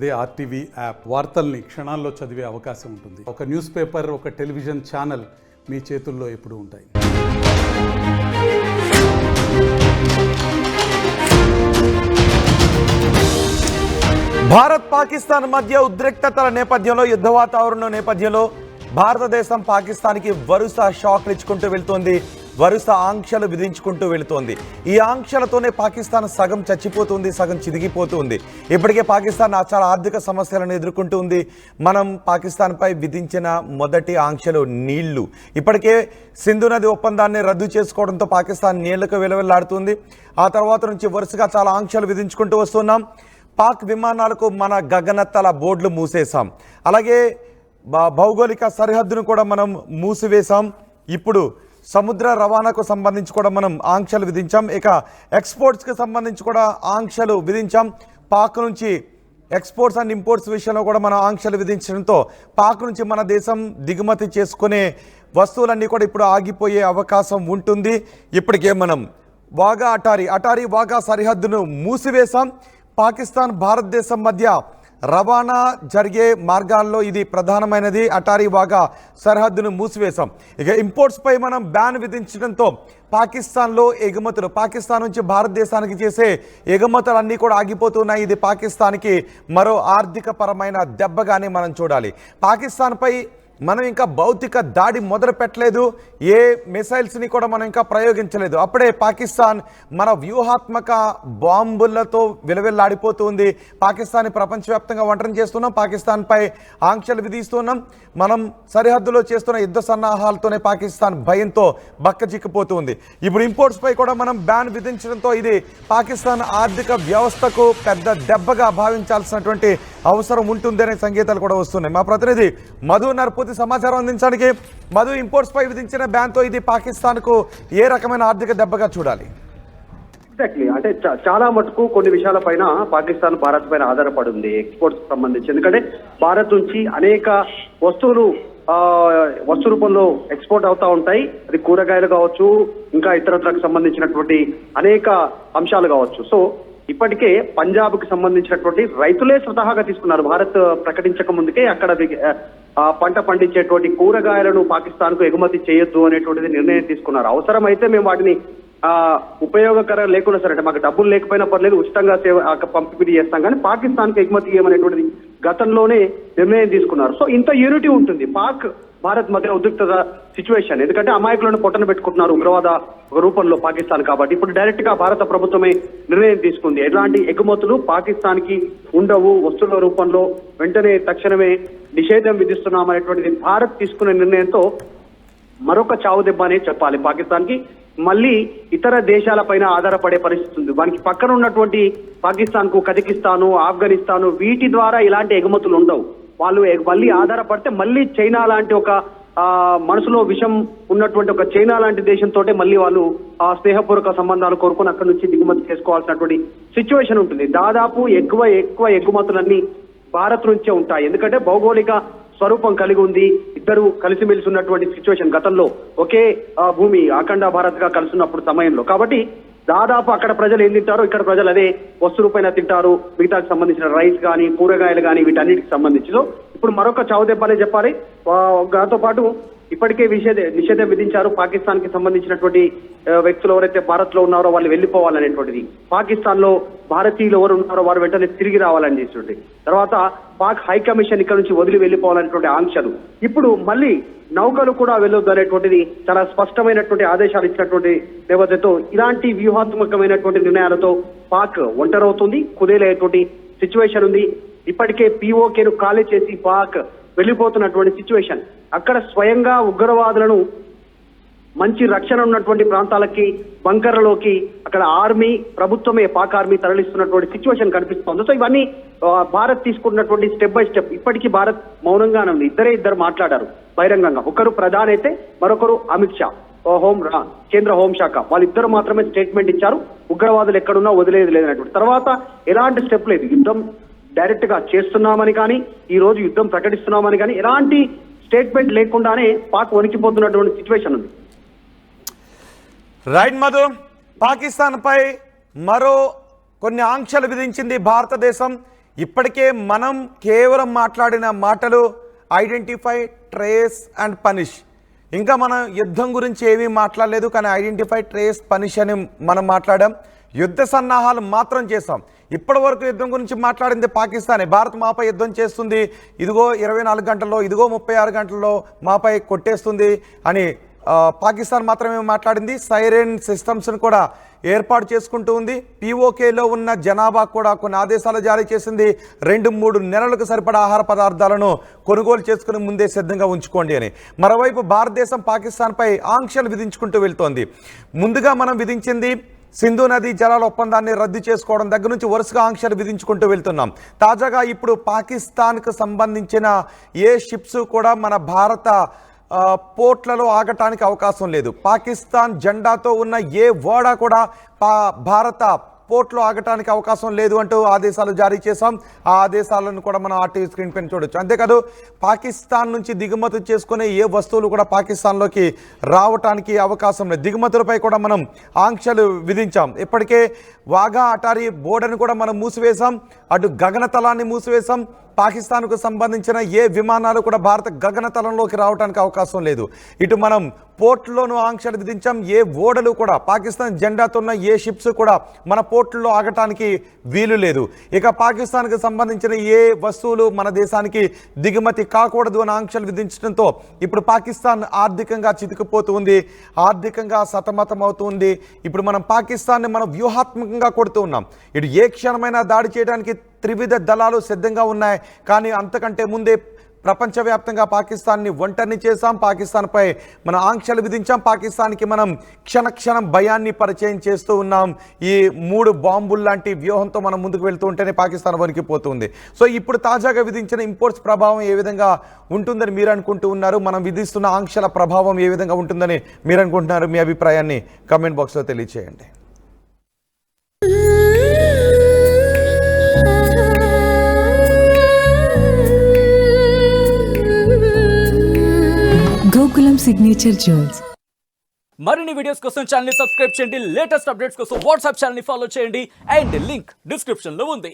అదే RTV app వార్తల్ని క్షణాల్లో చదివే అవకాశం ఉంటుంది. ఒక న్యూస్ పేపర్, ఒక టెలివిజన్ ఛానల్ మీ చేతుల్లో ఎప్పుడూ ఉంటాయి. భారత్ పాకిస్తాన్ మధ్య ఉద్రిక్తతల నేపథ్యంలో, యుద్ధ వాతావరణం నేపథ్యంలో భారతదేశం పాకిస్తాన్కి వరుస షాక్లు ఇచ్చుకుంటూ వెళ్తోంది, వరుస ఆంక్షలు విధించుకుంటూ వెళుతోంది. ఈ ఆంక్షలతోనే పాకిస్తాన్ సగం చచ్చిపోతుంది, సగం చిదిగిపోతుంది. ఇప్పటికే పాకిస్తాన్ చాలా ఆర్థిక సమస్యలను ఎదుర్కొంటూ ఉంది. మనం పాకిస్తాన్పై విధించిన మొదటి ఆంక్షలు నీళ్లు. ఇప్పటికే సింధు నది ఒప్పందాన్ని రద్దు చేసుకోవడంతో పాకిస్తాన్ నీళ్లకు విలువెల్లాడుతుంది. ఆ తర్వాత నుంచి వరుసగా చాలా ఆంక్షలు విధించుకుంటూ వస్తున్నాం. పాక్ విమానాలకు మన గగనతల బోర్డులు మూసేశాం. అలాగే భౌగోళిక సరిహద్దును కూడా మనం మూసివేశాం. ఇప్పుడు సముద్ర రవాణాకు సంబంధించి కూడా మనం ఆంక్షలు విధించాం. ఇక ఎక్స్పోర్ట్స్కి సంబంధించి కూడా ఆంక్షలు విధించాం. పాక్ నుంచి ఎక్స్పోర్ట్స్ అండ్ ఇంపోర్ట్స్ విషయంలో కూడా మనం ఆంక్షలు విధించడంతో పాక్ నుంచి మన దేశం దిగుమతి చేసుకునే వస్తువులన్నీ కూడా ఇప్పుడు ఆగిపోయే అవకాశం ఉంటుంది. ఇప్పటికే మనం అటారీ వాఘా సరిహద్దును మూసివేశాం. పాకిస్తాన్ భారతదేశం మధ్య రవాణా జరిగే మార్గాల్లో ఇది ప్రధానమైనది. అటారీ వాఘా సరిహద్దును మూసివేశాం. ఇక ఇంపోర్ట్స్పై మనం బ్యాన్ విధించడంతో పాకిస్తాన్లో ఎగుమతులు, పాకిస్తాన్ నుంచి భారతదేశానికి చేసే ఎగుమతులన్నీ కూడా ఆగిపోతున్నాయి. ఇది పాకిస్తాన్కి మరో ఆర్థిక పరమైన దెబ్బగానే మనం చూడాలి. పాకిస్తాన్పై మనం ఇంకా భౌతిక దాడి మొదలు పెట్టలేదు, ఏ మిసైల్స్ని కూడా మనం ఇంకా ప్రయోగించలేదు. అప్పుడే పాకిస్తాన్ మన వ్యూహాత్మక బాంబులతో విలవిల్లాడిపోతుంది. పాకిస్తాన్ని ప్రపంచవ్యాప్తంగా ఒంటరి చేస్తున్నాం, పాకిస్తాన్పై ఆంక్షలు విధిస్తున్నాం. మనం సరిహద్దులో చేస్తున్న యుద్ధ సన్నాహాలతోనే పాకిస్తాన్ భయంతో బక్కచిక్కిపోతుంది. ఇప్పుడు ఇంపోర్ట్స్పై కూడా మనం బ్యాన్ విధించడంతో ఇది పాకిస్తాన్ ఆర్థిక వ్యవస్థకు పెద్ద దెబ్బగా భావించాల్సినటువంటి అవసరం ఉంటుందనే సంకేతాలు కూడా వస్తున్నాయి. మా ప్రతినిధి మధు నర్పూతి సమాచారం అందించడానికి. మధు, ఇంపోర్ట్స్ పై విధించిన బ్యాన్ తో ఇది పాకిస్తాన్ కు ఏ రకమైన ఆర్థిక దెబ్బగా చూడాలి? ఎగ్జాక్ట్లీ, అంటే చాలా మటుకు కొన్ని విషయాల పైన పాకిస్తాన్ భారత్ పైన ఆధారపడి ఉంది ఎక్స్పోర్ట్స్ సంబంధించి. ఎందుకంటే భారత్ నుంచి అనేక వస్తువులు వస్తు రూపంలో ఎక్స్పోర్ట్ అవుతా ఉంటాయి. అది కూరగాయలు కావచ్చు, ఇంకా ఇతరత్రకు సంబంధించినటువంటి అనేక అంశాలు కావచ్చు. సో ఇప్పటికే పంజాబ్కి సంబంధించినటువంటి రైతులే స్వతహాగా తీసుకున్నారు. భారత్ ప్రకటించక ముందుకే అక్కడ పంట పండించేటువంటి కూరగాయలను పాకిస్తాన్ కు ఎగుమతి చేయొద్దు అనేటువంటిది నిర్ణయం తీసుకున్నారు. అవసరమైతే మేము వాటిని ఉపయోగకరం లేకుండా సరే, అంటే మాకు డబ్బులు లేకపోయినా పర్లేదు, ఉచితంగా పంపిణీ చేస్తాం, కానీ పాకిస్తాన్ కు ఎగుమతి చేయమనేటువంటిది గతంలోనే నిర్ణయం తీసుకున్నారు. సో ఇంత యూనిటీ ఉంటుంది పాక్ భారత్ మధ్య ఉద్రిక్తత సిచ్యువేషన్. ఎందుకంటే అమాయకులను పొట్టన పెట్టుకుంటున్నారు ఉగ్రవాద రూపంలో పాకిస్తాన్. కాబట్టి ఇప్పుడు డైరెక్ట్ గా భారత ప్రభుత్వమే నిర్ణయం తీసుకుంది, ఎలాంటి ఎగుమతులు పాకిస్తాన్ కి ఉండవు, వస్తువుల రూపంలో వెంటనే తక్షణమే నిషేధం విధిస్తున్నామనేటువంటిది భారత్ తీసుకునే నిర్ణయంతో మరొక చావు దెబ్బ అనే చెప్పాలి పాకిస్తాన్ కి. మళ్ళీ ఇతర దేశాల పైన ఆధారపడే పరిస్థితి ఉంది. వానికి పక్కన ఉన్నటువంటి పాకిస్తాన్ కు కజకిస్తాను, ఆఫ్ఘనిస్తాను, వీటి ద్వారా ఇలాంటి ఎగుమతులు ఉండవు. వాళ్ళు మళ్ళీ ఆధారపడితే మళ్ళీ చైనా లాంటి ఒక మనసులో విషం ఉన్నటువంటి ఒక చైనా లాంటి దేశంతో మళ్ళీ వాళ్ళు స్నేహపూర్వక సంబంధాలు కోరుకుని అక్కడి నుంచి దిగుమతి చేసుకోవాల్సినటువంటి సిచ్యువేషన్ ఉంటుంది. దాదాపు ఎక్కువ ఎగుమతులన్నీ భారత్ నుంచే ఉంటాయి. ఎందుకంటే భౌగోళిక స్వరూపం కలిగి ఉంది. ఇద్దరు కలిసిమెలిసి ఉన్నటువంటి సిచ్యువేషన్ గతంలో ఒకే భూమి అఖండ భారత్ గా కలుసున్నప్పుడు సమయంలో. కాబట్టి దాదాపు అక్కడ ప్రజలు ఏం తింటారో ఇక్కడ ప్రజలు అదే వస్తు రూపైన తింటారు. మిగతాకి సంబంధించిన రైస్ కానీ, కూరగాయలు కానీ, వీటన్నిటికి సంబంధించి ఇప్పుడు మరొక చావు దెబ్బనే చెప్పాలి. దాంతో పాటు ఇప్పటికే నిషేధం విధించారు. పాకిస్తాన్ కి సంబంధించినటువంటి వ్యక్తులు ఎవరైతే భారత్ లో ఉన్నారో వాళ్ళు వెళ్లిపోవాలనేటువంటిది, పాకిస్తాన్ లో భారతీయులు ఎవరు ఉన్నారో వారు వెంటనే తిరిగి రావాలని చేస్తుంది. తర్వాత పాక్ హై కమిషన్ ఇక్కడ నుంచి వదిలి వెళ్లిపోవాలనేటువంటి ఆంక్షలు. ఇప్పుడు మళ్ళీ నౌకలు కూడా వెళ్ళొద్దు అనేటువంటిది చాలా స్పష్టమైనటువంటి ఆదేశాలు ఇచ్చినటువంటి నేపథ్యంతో ఇలాంటి వ్యూహాత్మకమైనటువంటి నిర్ణయాలతో పాక్ ఒంటరవుతుంది, కుదేలయ్యేటువంటి సిచ్యువేషన్ ఉంది. ఇప్పటికే పిఓకేను ఖాళీ చేసి పాక్ వెళ్లిపోతున్నటువంటి సిచ్యువేషన్. అక్కడ స్వయంగా ఉగ్రవాదులను మంచి రక్షణ ఉన్నటువంటి ప్రాంతాలకి, బంకర్లలోకి అక్కడ ఆర్మీ, ప్రభుత్వమే పాక్ ఆర్మీ తరలిస్తున్నటువంటి సిచ్యువేషన్ కనిపిస్తోంది. సో ఇవన్నీ భారత్ తీసుకున్నటువంటి స్టెప్ బై స్టెప్. ఇప్పటికీ భారత్ మౌనంగానే ఉంది. ఇద్దరు మాట్లాడారు బహిరంగంగా. ఒకరు ప్రధాని అయితే మరొకరు అమిత్ షా, కేంద్ర హోంశాఖ, వాళ్ళిద్దరు మాత్రమే స్టేట్మెంట్ ఇచ్చారు, ఉగ్రవాదులు ఎక్కడున్నా వదిలేదు లేదన్నటువంటి. తర్వాత ఎలాంటి స్టెప్ లేదు, యుద్ధం డైరెక్ట్ గా చేస్తున్నామని కానీ, ఈ రోజు యుద్ధం ప్రకటిస్తున్నామని కానీ ఎలాంటి స్టేట్మెంట్ లేకుండానే పాక్ వణికిపోతున్నటువంటి సిచ్యువేషన్ ఉంది. రైట్ మధు, పాకిస్తాన్ పై మరో కొన్ని ఆంక్షలు విధించింది భారతదేశం. ఇప్పటికే మనం కేవలం మాట్లాడిన మాటలు ఐడెంటిఫై, ట్రేస్ అండ్ పనిష్. ఇంకా మనం యుద్ధం గురించి ఏమీ మాట్లాడలేదు, కానీ ఐడెంటిఫై, ట్రేస్, పనిష్ అని మనం మాట్లాడాం. యుద్ధ సన్నాహాలు మాత్రం చేస్తాం. ఇప్పటి వరకు యుద్ధం గురించి మాట్లాడింది పాకిస్తానే. భారత్ మాపై యుద్ధం చేస్తుంది, ఇదిగో 24 గంటల్లో, ఇదిగో 36 గంటల్లో మాపై కొట్టేస్తుంది అని పాకిస్తాన్ మాత్రమే మాట్లాడింది. సైరన్ సిస్టమ్స్ను కూడా ఏర్పాటు చేసుకుంటూ ఉంది. పీఓకేలో ఉన్న జనాభా కూడా కొన్ని ఆదేశాలు జారీ చేసింది. 2-3 నెలలకు సరిపడా ఆహార పదార్థాలను కొనుగోలు చేసుకుని ముందే సిద్ధంగా ఉంచుకోండి అని. మరోవైపు భారతదేశం పాకిస్తాన్పై ఆంక్షలు విధించుకుంటూ వెళ్తోంది. ముందుగా మనం విధించింది సింధు నదీ జలాల ఒప్పందాన్ని రద్దు చేసుకోవడం దగ్గర నుంచి వరుసగా ఆంక్షలు విధించుకుంటూ వెళ్తున్నాం. తాజాగా ఇప్పుడు పాకిస్తాన్కు సంబంధించిన ఏ షిప్స్ కూడా మన భారత పోర్ట్లలో ఆగటానికి అవకాశం లేదు. పాకిస్తాన్ జెండాతో ఉన్న ఏ ఓడ కూడా భారత పోర్ట్లో ఆగటానికి అవకాశం లేదు అంటూ ఆదేశాలు జారీ చేశాం. ఆ ఆదేశాలను కూడా మనం ఆర్టీవీ స్క్రీన్ పైన చూడొచ్చు. అంతేకాదు పాకిస్తాన్ నుంచి దిగుమతి చేసుకునే ఏ వస్తువులు కూడా పాకిస్తాన్లోకి రావటానికి అవకాశం లేదు. దిగుమతులపై కూడా మనం ఆంక్షలు విధించాం. ఇప్పటికే వాఘా అటారీ బోర్డర్ని కూడా మనం మూసివేశాం. అటు గగనతలాన్ని మూసివేశాం. పాకిస్తాన్కు సంబంధించిన ఏ విమానాలు కూడా భారత గగనతలంలోకి రావడానికి అవకాశం లేదు. ఇటు మనం పోర్టులోనూ ఆంక్షలు విధించాం. ఏ ఓడలు కూడా పాకిస్తాన్ జెండాతో ఉన్న ఏ షిప్స్ కూడా మన పోర్టుల్లో ఆగటానికి వీలు లేదు. ఇక పాకిస్తాన్కి సంబంధించిన ఏ వస్తువులు మన దేశానికి దిగుమతి కాకూడదు అని ఆంక్షలు విధించడంతో ఇప్పుడు పాకిస్తాన్ ఆర్థికంగా చితికిపోతుంది, ఆర్థికంగా సతమతం అవుతుంది. ఇప్పుడు మనం పాకిస్తాన్ని మనం వ్యూహాత్మకంగా కొడుతూ ఉన్నాం. ఇటు ఏ క్షణమైనా దాడి చేయడానికి త్రివిధ దళాలు సిద్ధంగా ఉన్నాయి. కానీ అంతకంటే ముందే ప్రపంచవ్యాప్తంగా పాకిస్తాన్ని ఒంటరిని చేశాం. పాకిస్తాన్పై మనం ఆంక్షలు విధించాం. పాకిస్తాన్కి మనం క్షణక్షణం భయాన్ని పరిచయం చేస్తూ ఉన్నాం. ఈ 3 బాంబులు లాంటి వ్యూహంతో మనం ముందుకు వెళ్తూ ఉంటేనే పాకిస్తాన్ వణికిపోతుంది. సో ఇప్పుడు తాజాగా విధించిన ఇంపోర్ట్స్ ప్రభావం ఏ విధంగా ఉంటుందని మీరు అనుకుంటూ ఉన్నారు? మనం విధిస్తున్న ఆంక్షల ప్రభావం ఏ విధంగా ఉంటుందని మీరు అనుకుంటున్నారు? మీ అభిప్రాయాన్ని కామెంట్ బాక్స్లో తెలియజేయండి. Gokulam signature jewels. మరిన్ని వీడియోస్ కోసం ఛానల్ ని సబ్స్క్రైబ్ చేయండి. లేటెస్ట్ అప్డేట్స్ కోసం వాట్సాప్ ఛానల్ ని ఫాలో చేయండి. అండ్ లింక్ డిస్క్రిప్షన్ లో ఉంది.